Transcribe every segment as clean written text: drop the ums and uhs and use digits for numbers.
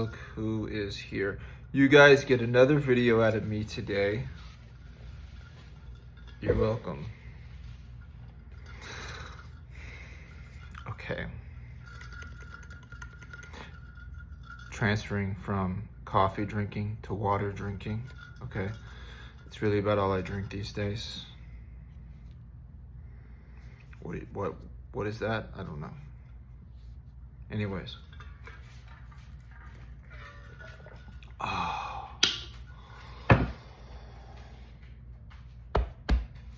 look who is here. You guys get another video out of me today. You're welcome. Okay. Transferring from coffee drinking to water drinking. Okay. It's really about all I drink these days. What is that? I don't know. Anyways. Oh.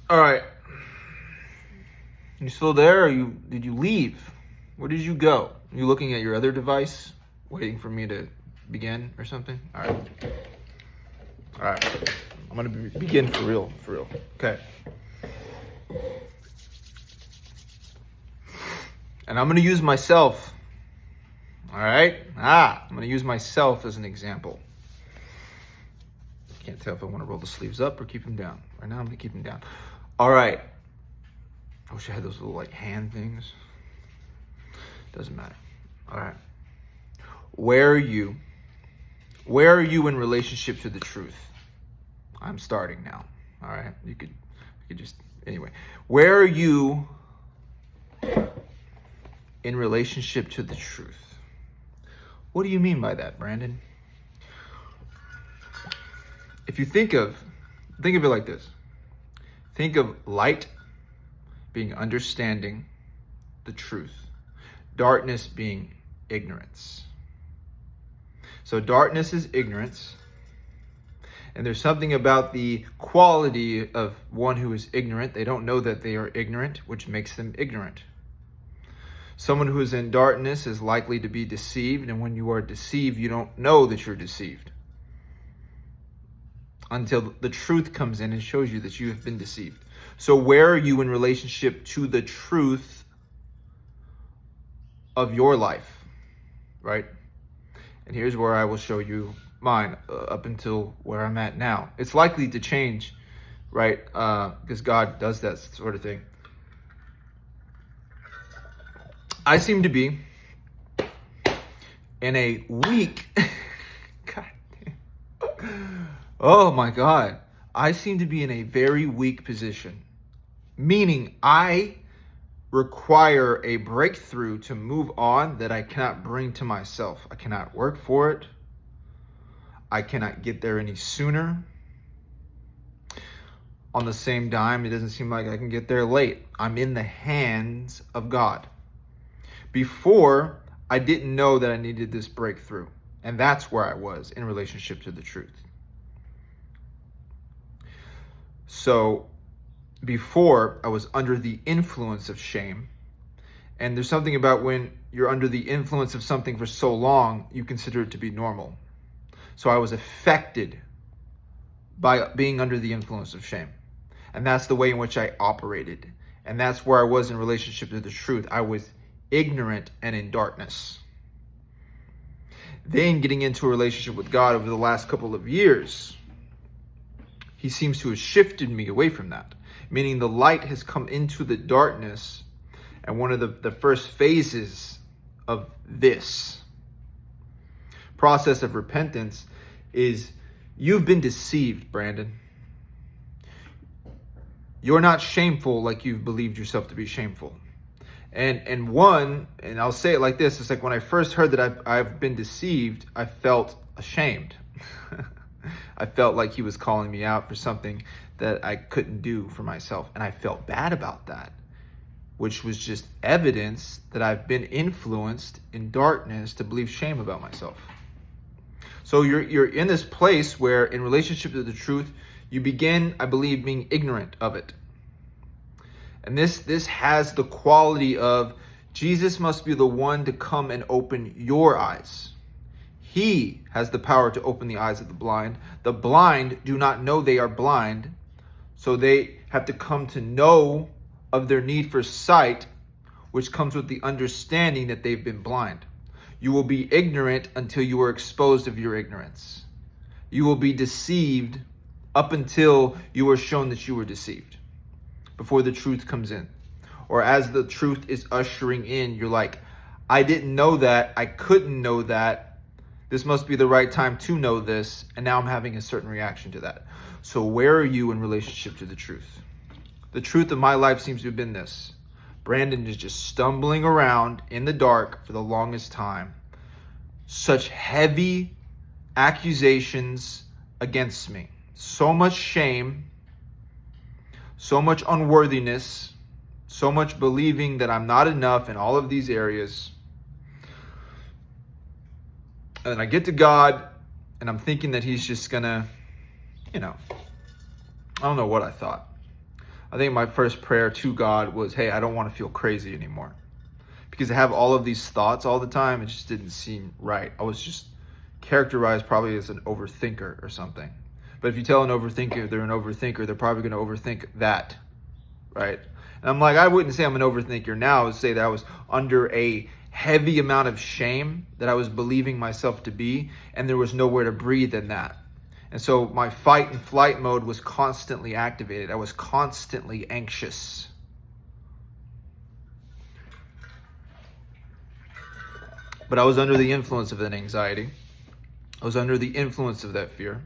All right. You still there, or did you leave? Where did you go? You looking at your other device, waiting for me to begin or something? All right. I'm gonna begin for real. Okay. And I'm gonna use myself. All right. I'm gonna use myself as an example. Can't tell if I want to roll the sleeves up or keep them down. Right now, I'm gonna keep them down. All right. I wish I had those little like hand things. Doesn't matter. All right. Where are you? Where are you in relationship to the truth? I'm starting now. All right. You could just, anyway. Where are you in relationship to the truth? What do you mean by that, Brandon? If you think of it like this. Think of light being understanding the truth. Darkness being ignorance. So darkness is ignorance. And there's something about the quality of one who is ignorant. They don't know that they are ignorant, which makes them ignorant. Someone who is in darkness is likely to be deceived. And when you are deceived, you don't know that you're deceived until the truth comes in and shows you that you have been deceived. So where are you in relationship to the truth of your life, right? And here's where I will show you mine up until where I'm at now. It's likely to change, right? Because God does that sort of thing. I seem to be in a weak... God damn. Oh my God. I seem to be in a very weak position, meaning I require a breakthrough to move on that I cannot bring to myself. I cannot work for it. I cannot get there any sooner. On the same dime, it doesn't seem like I can get there late. I'm in the hands of God. Before, I didn't know that I needed this breakthrough. And that's where I was in relationship to the truth. So before, I was under the influence of shame. And there's something about when you're under the influence of something for so long, you consider it to be normal. So I was affected by being under the influence of shame. And that's the way in which I operated. And that's where I was in relationship to the truth. I was ignorant and in darkness. Then getting into a relationship with God over the last couple of years, He seems to have shifted me away from that, meaning the light has come into the darkness. And one of the first phases of this process of repentance is you've been deceived, Brandon. You're not shameful like you've believed yourself to be shameful. And I'll say it like this, it's like when I first heard that I've been deceived, I felt ashamed. I felt like He was calling me out for something that I couldn't do for myself. And I felt bad about that, which was just evidence that I've been influenced in darkness to believe shame about myself. So you're in this place where in relationship to the truth, you begin, I believe, being ignorant of it. And this has the quality of Jesus must be the one to come and open your eyes. He has the power to open the eyes of the blind. The blind do not know they are blind, so they have to come to know of their need for sight, which comes with the understanding that they've been blind. You will be ignorant until you are exposed of your ignorance. You will be deceived up until you are shown that you were deceived, before the truth comes in. Or as the truth is ushering in, you're like, I didn't know that, I couldn't know that, This must be the right time to know this, and now I'm having a certain reaction to that. So where are you in relationship to the truth? The truth of my life seems to have been this. Brandon is just stumbling around in the dark for the longest time. Such heavy accusations against me. So much shame, so much unworthiness, so much believing that I'm not enough in all of these areas. And then I get to God, and I'm thinking that he's just gonna, I don't know what I thought. I think my first prayer to God was, hey, I don't want to feel crazy anymore. Because I have all of these thoughts all the time, it just didn't seem right. I was just characterized probably as an overthinker or something. But if you tell an overthinker they're an overthinker, they're probably going to overthink that, right? And I'm like, I wouldn't say I'm an overthinker now. I would say that I was under a heavy amount of shame that I was believing myself to be, and there was nowhere to breathe in that. And so my fight and flight mode was constantly activated. I was constantly anxious. But I was under the influence of that anxiety. I was under the influence of that fear.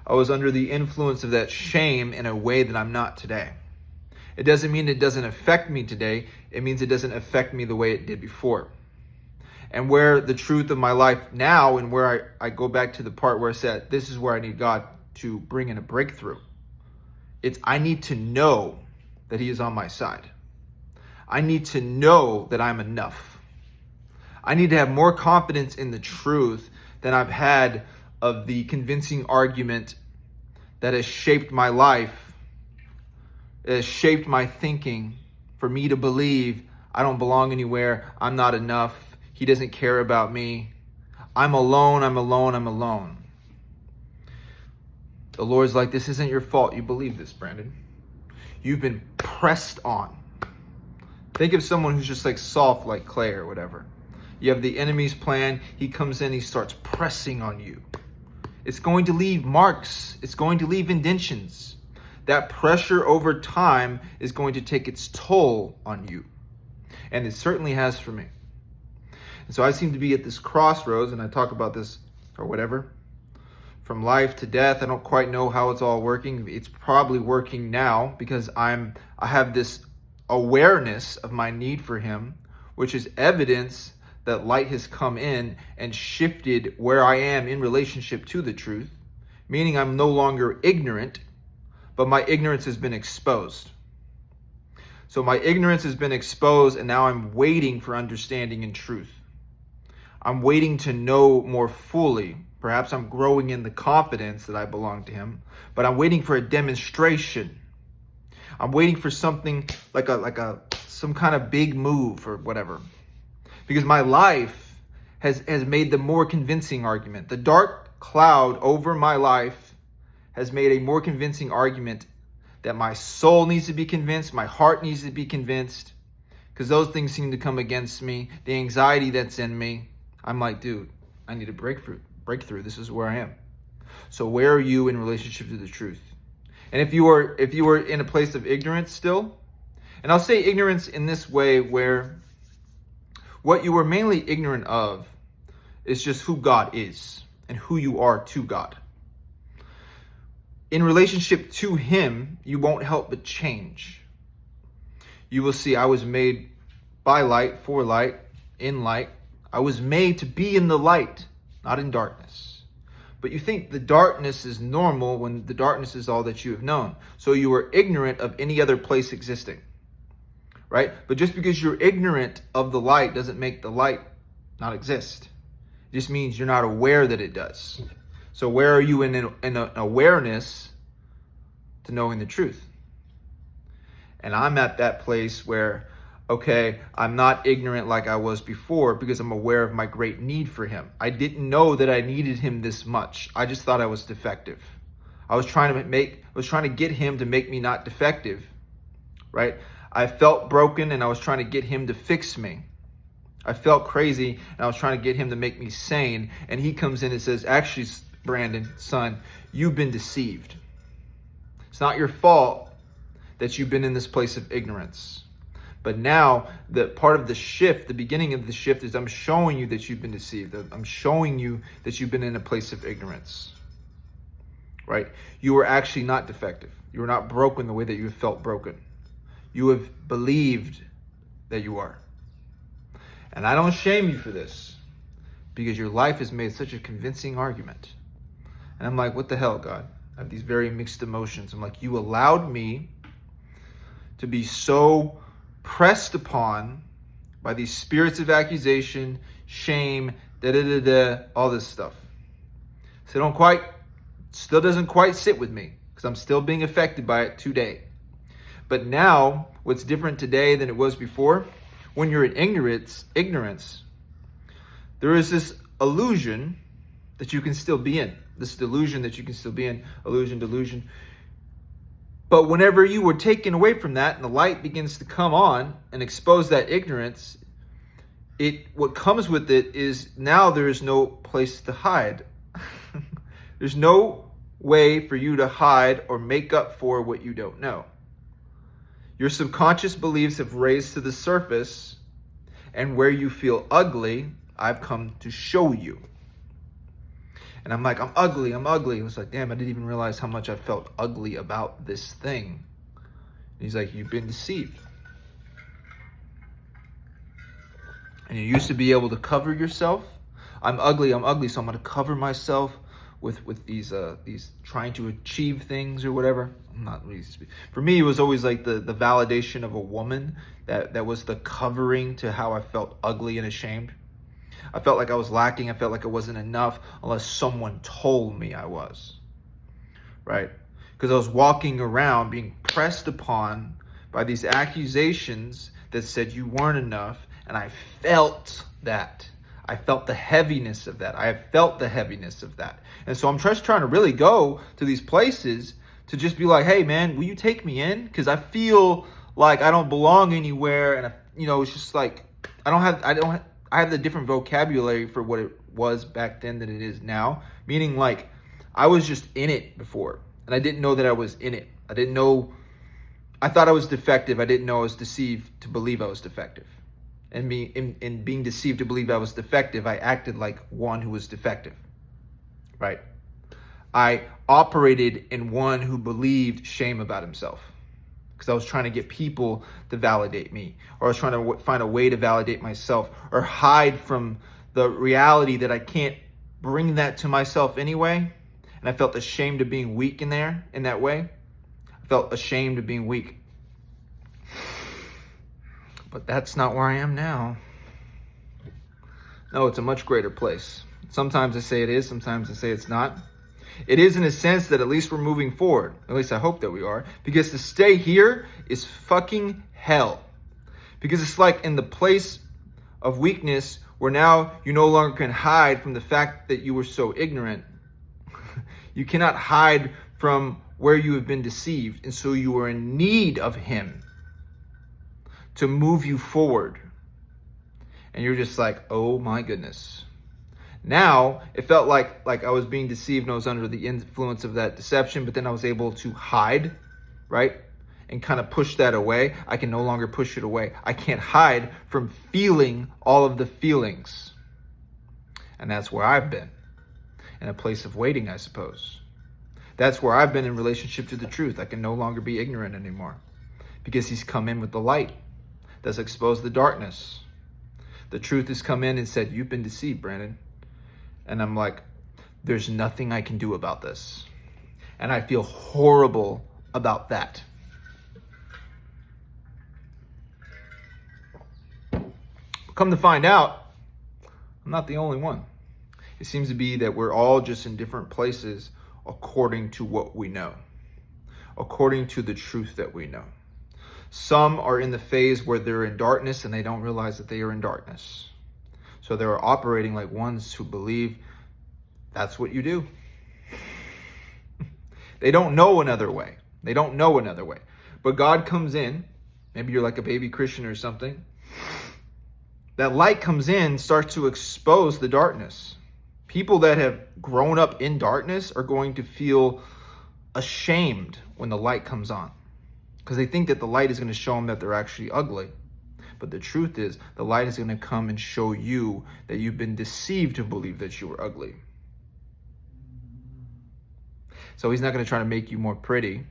I was under the influence of that shame in a way that I'm not today. It doesn't mean it doesn't affect me today. It means it doesn't affect me the way it did before. And where the truth of my life now, and where I go back to the part where I said, this is where I need God to bring in a breakthrough. It's I need to know that he is on my side. I need to know that I'm enough. I need to have more confidence in the truth than I've had of the convincing argument that has shaped my life, it has shaped my thinking for me to believe I don't belong anywhere, I'm not enough, he doesn't care about me, I'm alone, I'm alone, I'm alone. The Lord's like, this isn't your fault. You believe this, Brandon. You've been pressed on. Think of someone who's just like soft like clay or whatever. You have the enemy's plan. He comes in, he starts pressing on you. It's going to leave marks. It's going to leave indentions. That pressure over time is going to take its toll on you. And it certainly has for me. And so I seem to be at this crossroads, and I talk about this or whatever. From life to death, I don't quite know how it's all working. It's probably working now because I have this awareness of my need for him, which is evidence that light has come in and shifted where I am in relationship to the truth, meaning I'm no longer ignorant, but my ignorance has been exposed. So my ignorance has been exposed, and now I'm waiting for understanding and truth. I'm waiting to know more fully. Perhaps I'm growing in the confidence that I belong to him, but I'm waiting for a demonstration. I'm waiting for something like some kind of big move or whatever. Because my life has made the more convincing argument. The dark cloud over my life has made a more convincing argument that my soul needs to be convinced, my heart needs to be convinced, because those things seem to come against me. The anxiety that's in me, I'm like, dude, I need a breakthrough. This is where I am. So where are you in relationship to the truth? And if you were in a place of ignorance still, and I'll say ignorance in this way where what you were mainly ignorant of is just who God is and who you are to God. In relationship to him, you won't help but change. You will see I was made by light, for light, in light. I was made to be in the light, not in darkness. But you think the darkness is normal when the darkness is all that you have known. So you are ignorant of any other place existing. Right? But just because you're ignorant of the light doesn't make the light not exist. It just means you're not aware that it does. So where are you in an awareness to knowing the truth? And I'm at that place where, okay, I'm not ignorant like I was before because I'm aware of my great need for him. I didn't know that I needed him this much. I just thought I was defective. I was trying to get him to make me not defective, right? I felt broken and I was trying to get him to fix me. I felt crazy and I was trying to get him to make me sane. And he comes in and says, actually, Brandon, son, you've been deceived. It's not your fault that you've been in this place of ignorance. But now the part of the shift, the beginning of the shift, is I'm showing you that you've been deceived. I'm showing you that you've been in a place of ignorance, right? You were actually not defective. You were not broken the way that you felt broken. You have believed that you are. And I don't shame you for this, because your life has made such a convincing argument. And I'm like, what the hell, God? I have these very mixed emotions. I'm like, you allowed me to be so pressed upon by these spirits of accusation, shame, all this stuff. So still doesn't quite sit with me, because I'm still being affected by it today. But now, what's different today than it was before? When you're in ignorance, there is this illusion that you can still be in. This delusion that you can still be in. Delusion. But whenever you were taken away from that and the light begins to come on and expose that ignorance, what comes with it is now there is no place to hide. There's no way for you to hide or make up for what you don't know. Your subconscious beliefs have raised to the surface, and where you feel ugly, I've come to show you. And I'm like, I'm ugly. It was like, damn, I didn't even realize how much I felt ugly about this thing. And he's like, you've been deceived. And you used to be able to cover yourself. I'm ugly, so I'm going to cover myself with these trying to achieve things or whatever. I'm not really for me, it was always like the validation of a woman that was the covering to how I felt ugly and ashamed. I felt like I was lacking. I felt like it wasn't enough unless someone told me I was, right? Because I was walking around being pressed upon by these accusations that said you weren't enough. And I felt that. I felt the heaviness of that. I have felt the heaviness of that. And so I'm just trying to really go to these places to just be like, hey, man, will you take me in? Because I feel like I don't belong anywhere. And, it's just like I have the different vocabulary for what it was back then than it is now. Meaning like I was just in it before. And I didn't know that I was in it. I thought I was defective. I didn't know I was deceived to believe I was defective. And in being deceived to believe I was defective, I acted like one who was defective, right? I operated in one who believed shame about himself, because I was trying to get people to validate me, or I was trying to find a way to validate myself, or hide from the reality that I can't bring that to myself anyway. And I felt ashamed of being weak in that way. I felt ashamed of being weak. But that's not where I am now. No, it's a much greater place. Sometimes I say it is, sometimes I say it's not. It is in a sense that at least we're moving forward. At least I hope that we are. Because to stay here is fucking hell. Because it's like in the place of weakness where now you no longer can hide from the fact that you were so ignorant. You cannot hide from where you have been deceived. And so you are in need of him to move you forward. And you're just like, oh my goodness. Now, it felt like I was being deceived and I was under the influence of that deception, but then I was able to hide, right? And kind of push that away. I can no longer push it away. I can't hide from feeling all of the feelings. And that's where I've been. In a place of waiting, I suppose. That's where I've been in relationship to the truth. I can no longer be ignorant anymore. Because he's come in with the light that's exposed the darkness. The truth has come in and said, you've been deceived, Brandon. And I'm like, there's nothing I can do about this. And I feel horrible about that. Come to find out, I'm not the only one. It seems to be that we're all just in different places according to what we know, according to the truth that we know. Some are in the phase where they're in darkness and they don't realize that they are in darkness. So they're operating like ones who believe that's what you do. They don't know another way. But God comes in. Maybe you're like a baby Christian or something. That light comes in, starts to expose the darkness. People that have grown up in darkness are going to feel ashamed when the light comes on, because they think that the light is going to show them that they're actually ugly. But the truth is, the light is going to come and show you that you've been deceived to believe that you were ugly. So he's not going to try to make you more pretty.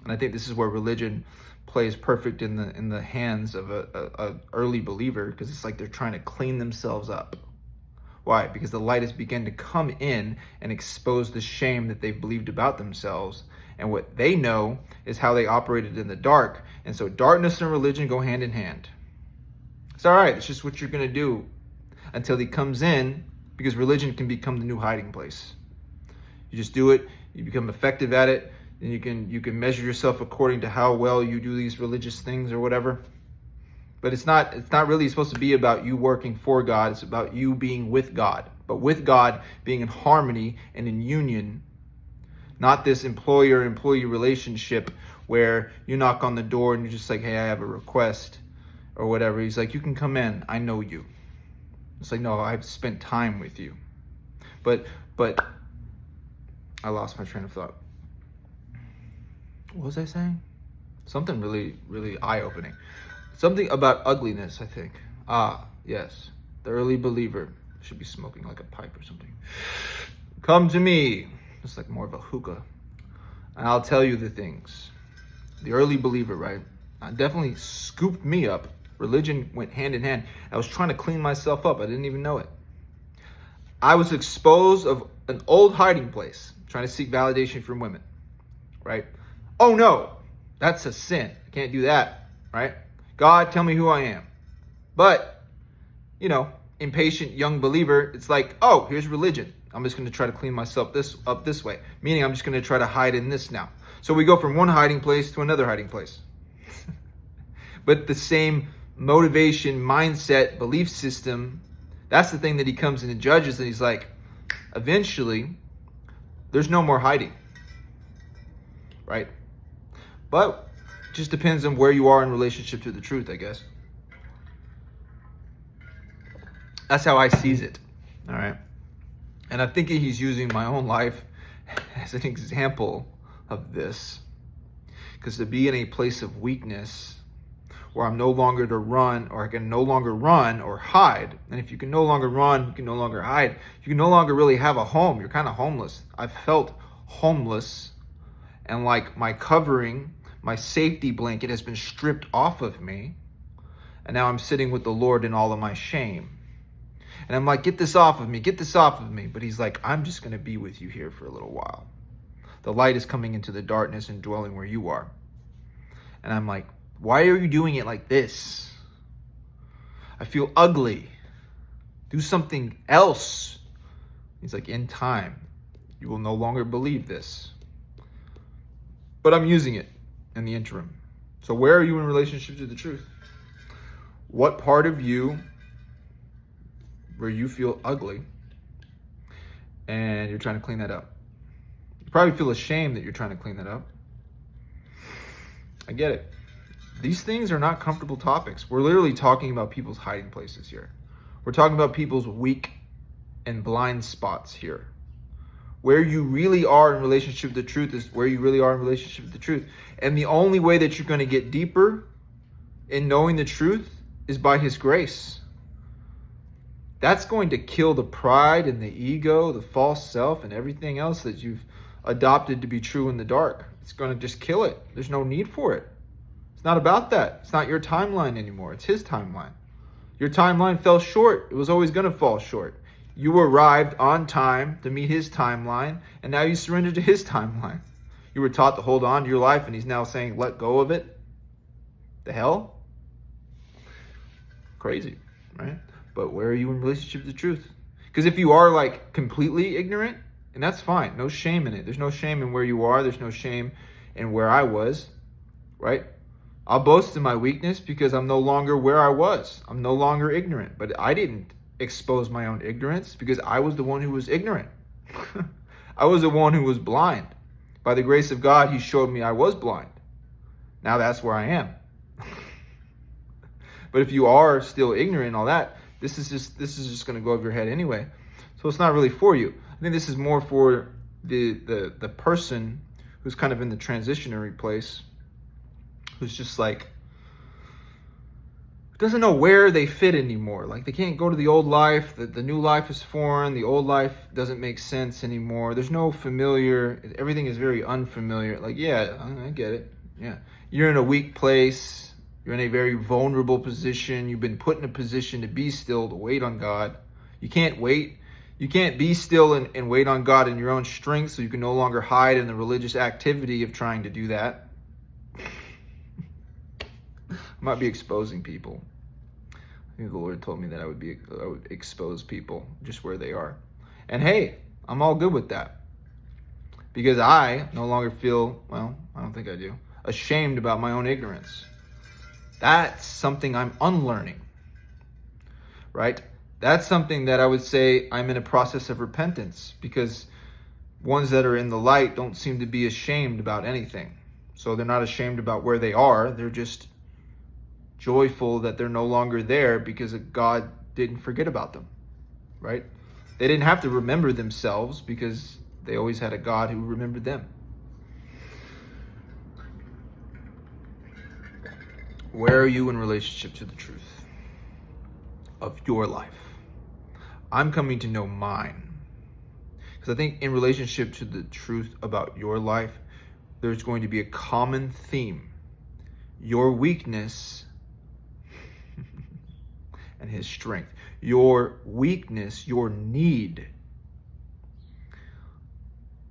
And I think this is where religion plays perfect in the hands of a early believer, because it's like they're trying to clean themselves up. Why? Because the light has begun to come in and expose the shame that they've believed about themselves. And what they know is how they operated in the dark. And so darkness and religion go hand in hand. It's all right. It's just what you're going to do until he comes in, because religion can become the new hiding place. You just do it. You become effective at it. And you can measure yourself according to how well you do these religious things or whatever. But it's not really supposed to be about you working for God. It's about you being with God. But with God being in harmony and in union. Not this employer-employee relationship where you knock on the door and you're just like, hey, I have a request or whatever. He's like, you can come in. I know you. It's like, no, I've spent time with you. But I lost my train of thought. What was I saying? Something really, really eye-opening. Something about ugliness, I think. Ah, yes. The early believer should be smoking like a pipe or something. Come to me. It's like more of a hookah. And I'll tell you the things. The early believer, right? Definitely scooped me up. Religion went hand in hand. I was trying to clean myself up. I didn't even know it. I was exposed of an old hiding place, trying to seek validation from women, right? Oh no, that's a sin. I can't do that, right? God, tell me who I am. But, impatient young believer, it's like, oh, here's religion. I'm just going to try to clean myself up this way. Meaning I'm just going to try to hide in this now. So we go from one hiding place to another hiding place. But the same motivation, mindset, belief system, that's the thing that he comes in and judges. And he's like, eventually, there's no more hiding. Right? But it just depends on where you are in relationship to the truth, I guess. That's how I sees it. All right. And I'm thinking he's using my own life as an example of this. Because to be in a place of weakness where I'm no longer to run, or I can no longer run or hide. And if you can no longer run, you can no longer hide. You can no longer really have a home. You're kind of homeless. I've felt homeless, and like my covering, my safety blanket has been stripped off of me. And now I'm sitting with the Lord in all of my shame. And I'm like, get this off of me, get this off of me. But he's like, I'm just going to be with you here for a little while. The light is coming into the darkness and dwelling where you are. And I'm like, why are you doing it like this? I feel ugly. Do something else. He's like, in time, you will no longer believe this. But I'm using it in the interim. So where are you in relationship to the truth? What part of you where you feel ugly and you're trying to clean that up? You probably feel ashamed that you're trying to clean that up. I get it. These things are not comfortable topics. We're literally talking about people's hiding places here. We're talking about people's weak and blind spots here. Where you really are in relationship with the truth is where you really are in relationship with the truth. And the only way that you're going to get deeper in knowing the truth is by his grace. That's going to kill the pride and the ego, the false self, and everything else that you've adopted to be true in the dark. It's going to just kill it. There's no need for it. It's not about that. It's not your timeline anymore. It's his timeline. Your timeline fell short. It was always going to fall short. You arrived on time to meet his timeline, and now you surrendered to his timeline. You were taught to hold on to your life, and he's now saying, let go of it. The hell? Crazy, right? But where are you in relationship to the truth? Because if you are like completely ignorant, and that's fine. No shame in it. There's no shame in where you are. There's no shame in where I was, right? I'll boast in my weakness because I'm no longer where I was. I'm no longer ignorant. But I didn't expose my own ignorance because I was the one who was ignorant. I was the one who was blind. By the grace of God, he showed me I was blind. Now that's where I am. But if you are still ignorant and all that, this is just going to go over your head anyway. So it's not really for you. I think this is more for the person who's kind of in the transitionary place, who's just like, doesn't know where they fit anymore. Like they can't go to the old life. The new life is foreign. The old life doesn't make sense anymore. There's no familiar. Everything is very unfamiliar. Like, yeah, I get it. Yeah. You're in a weak place. You're in a very vulnerable position. You've been put in a position to be still, to wait on God. You can't wait. You can't be still and wait on God in your own strength, so you can no longer hide in the religious activity of trying to do that. I might be exposing people. I think the Lord told me that I would expose people just where they are. And hey, I'm all good with that. Because I no longer feel, well, I don't think I do, ashamed about my own ignorance. That's something I'm unlearning. Right? That's something that I would say I'm in a process of repentance, because ones that are in the light don't seem to be ashamed about anything. So they're not ashamed about where they are. They're just joyful that they're no longer there because God didn't forget about them, right? They didn't have to remember themselves because they always had a God who remembered them. Where are you in relationship to the truth of your life? I'm coming to know mine. Because I think in relationship to the truth about your life, there's going to be a common theme. Your weakness and his strength. Your weakness, your need,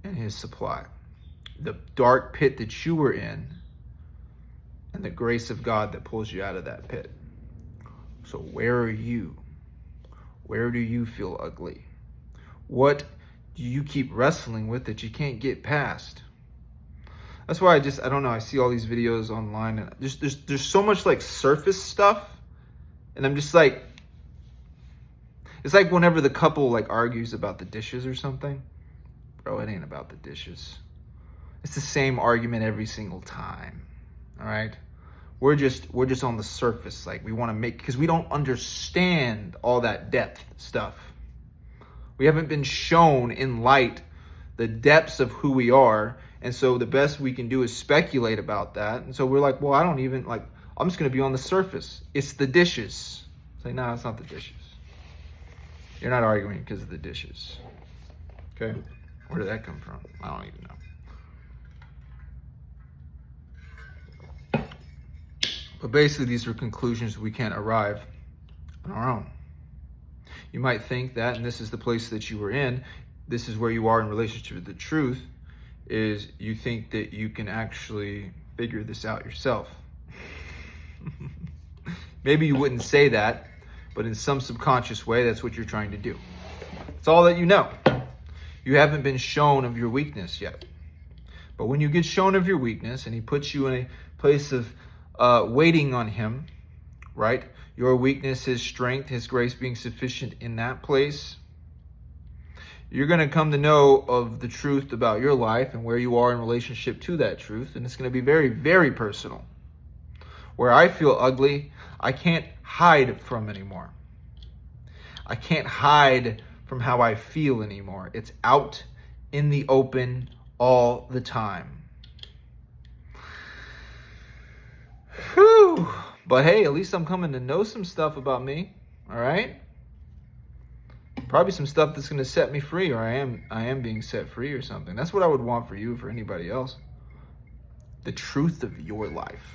and his supply. The dark pit that you were in, and the grace of God that pulls you out of that pit. So where are you? Where do you feel ugly? What do you keep wrestling with that you can't get past? That's why I don't know. I see all these videos online, and there's so much like surface stuff, and I'm just like, it's like whenever the couple like argues about the dishes or something, bro, it ain't about the dishes. It's the same argument every single time. All right, we're just on the surface. Like we want to make, because we don't understand all that depth stuff. We haven't been shown in light the depths of who we are. And so the best we can do is speculate about that. And so we're like, well, I'm just going to be on the surface. It's the dishes. It's like, no, it's not the dishes. You're not arguing because of the dishes. Okay? Where did that come from? I don't even know. But basically, these are conclusions we can't arrive on our own. You might think that, and this is the place that you were in, this is where you are in relationship with the truth, is you think that you can actually figure this out yourself. Maybe you wouldn't say that, but in some subconscious way, that's what you're trying to do. It's all that you know. You haven't been shown of your weakness yet. But when you get shown of your weakness and he puts you in a place of waiting on him, right? Your weakness, his strength, his grace being sufficient in that place, you're going to come to know of the truth about your life and where you are in relationship to that truth. And it's going to be very, very personal. Where I feel ugly, I can't hide from anymore. I can't hide from how I feel anymore. It's out in the open all the time. Whew. But hey, at least I'm coming to know some stuff about me. All right? Probably some stuff that's going to set me free, or I am being set free or something. That's what I would want for you, for anybody else. The truth of your life.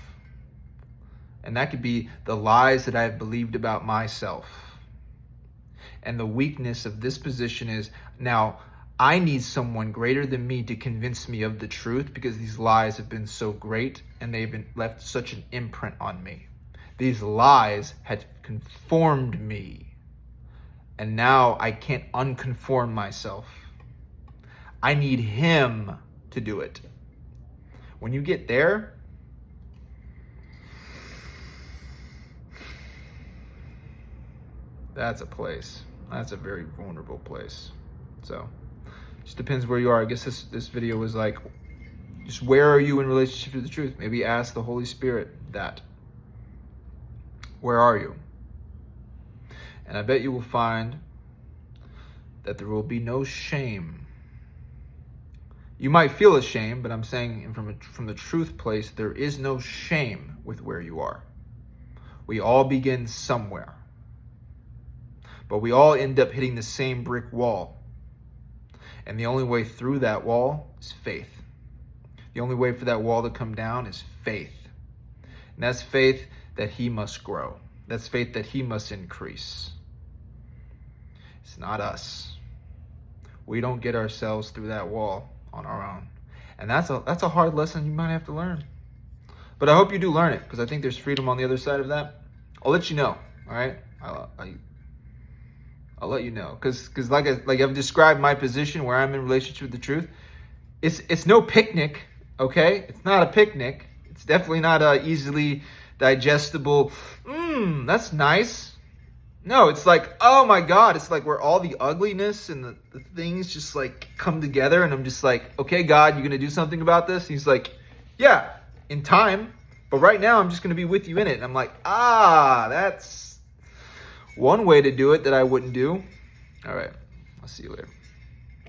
And that could be the lies that I've believed about myself. And the weakness of this position is, now I need someone greater than me to convince me of the truth, because these lies have been so great and they've been left such an imprint on me. These lies had conformed me. And now I can't unconform myself. I need him to do it. When you get there, that's a place. That's a very vulnerable place. So, just depends where you are. I guess this video was like, just where are you in relationship to the truth? Maybe ask the Holy Spirit that. Where are you? And I bet you will find that there will be no shame. You might feel ashamed, but I'm saying from the truth place, there is no shame with where you are. We all begin somewhere. But we all end up hitting the same brick wall. And the only way through that wall is faith. The only way for that wall to come down is faith. And that's faith that he must grow. That's faith that he must increase. It's not us. We don't get ourselves through that wall on our own. And that's a hard lesson you might have to learn. But I hope you do learn it, because I think there's freedom on the other side of that. I'll let you know, all right? I'll let you know, because like I've described my position where I'm in relationship with the truth. It's no picnic, okay? It's not a picnic. It's definitely not a easily digestible. That's nice. No, it's like, oh my God, it's like where all the ugliness and the things just like come together, and I'm just like, okay, God, you're gonna do something about this? And he's like, yeah, in time, but right now I'm just gonna be with you in it. And I'm like, that's one way to do it that I wouldn't do. All right, I'll see you later.